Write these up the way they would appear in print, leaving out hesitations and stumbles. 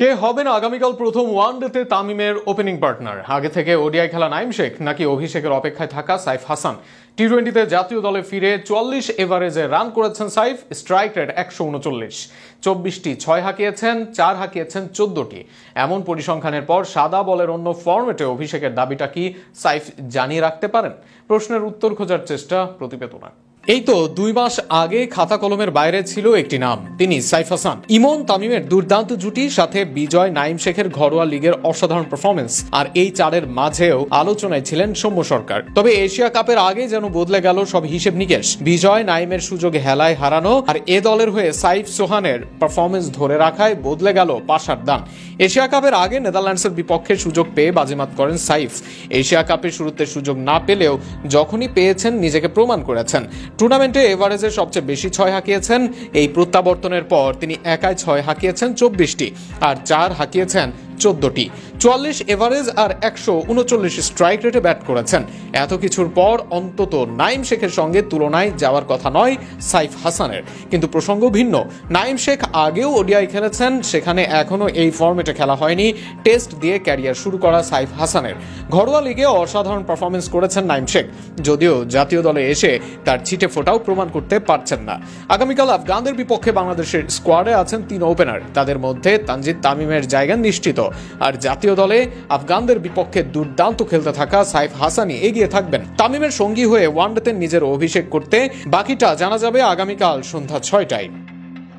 কে হবেন আগামীকাল প্রথম ওয়ানডেতে তামিমের ওপেনিং পার্টনার? আগে থেকে ওডিআই খেলা নাইম শেখ নাকি অভিষেকের অপেক্ষায় থাকা সাইফ হাসান? টি-20তে জাতীয় দলে ফিরে 44 এভারেজে রান করেছেন সাইফ, স্ট্রাইক রেট 139, 24টি 6 হাঁকিয়েছেন, 4 হাঁকিয়েছেন 14টি। এমন পরিসংখ্যানের পর সাদা বলের অন্য ফরম্যাটে অভিষেকের দাবিটা কি সাইফ জানিয়ে রাখতে পারেন? প্রশ্নের উত্তর খোঁজার চেষ্টা প্রতিবেদনে। এই তো 2 মাস আগে খাতা কলমের বাইরে ছিল একটি নাম, তিনি সাইফ হাসান। ইমন তামিমের দুর্দান্ত জুটির সাথে বিজয় নাইম শেখের ঘরোয়া লিগের অসাধারণ পারফরমেন্স, আর এই চারের মাঝেও আলোচনায় ছিলেন সৌম্য সরকার। তবে এশিয়া কাপের আগে যেন বদলে গেল সব হিসেব নিকেশ। বিজয় নাইমের সুযোগ হেলায় হারানো আর এ দলের হয়ে সাইফ সোহানের পারফরমেন্স ধরে রাখায় বদলে গেল পাশার দান। এশিয়া কাপের আগে নেদারল্যান্ডসের বিপক্ষে সুযোগ পেয়ে বাজিমাত করেন সাইফ। এশিয়া কাপের শুরুতে সুযোগ না পেলেও যখনই পেয়েছেন নিজেকে প্রমাণ করেছেন। টুর্নামেন্টে এভারেজে সবচেয়ে বেশি 6 হাঁকিয়েছেন। এই প্রত্যাবর্তনের পর তিনি একাই 6 হাঁকিয়েছেন 24টি আর 4 হাঁকিয়েছেন 14টি। 44 এভারেজ আর 139 স্ট্রাইক রেটে ব্যাট করেছেন। এত কিছুর পর অন্তত নাইম শেখের সঙ্গে তুলনায় যাওয়ার কথা নয় সাইফ হাসানের। কিন্তু প্রসঙ্গ ভিন্ন। নাইম শেখ আগেও ওডিআই খেলেছেন, সেখানে এখনো এই ফরম্যাটে খেলা হয়নি। টেস্ট দিয়ে ক্যারিয়ার শুরু করা সাইফ হাসানের। ঘরোয়া লিগে অসাধারণ পারফরমেন্স করেছেন নাইম শেখ, যদিও জাতীয় দলে এসে তার ছিটে ফোটাও প্রমাণ করতে পারছেন না। আগামীকাল আফগানদের বিপক্ষে বাংলাদেশের স্কোয়াডে আছেন 3 ওপেনার। তাদের মধ্যে তানজিদ তামিমের জায়গা নিশ্চিত, আর জাতীয় দলে আফগানদের বিপক্ষে দুর্দান্ত খেলতে থাকা সাইফ হাসানই এগিয়ে থাকবেন তামিমের সঙ্গী হয়ে ওয়ানডেতে নিজের অভিষেক করতে। বাকিটা জানা যাবে আগামীকাল সন্ধ্যা 6টায়।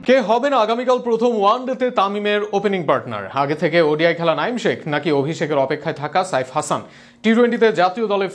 কে হবেন আগামীকাল প্রথম ওয়ানডেতে তামিমের ওপেনিং পার্টনার? আগে থেকে ওডিআই খেলা নাইম শেখ নাকি অভিষেকের অপেক্ষায় থাকা সাইফ হাসান? টি-20তে জাতীয় দলে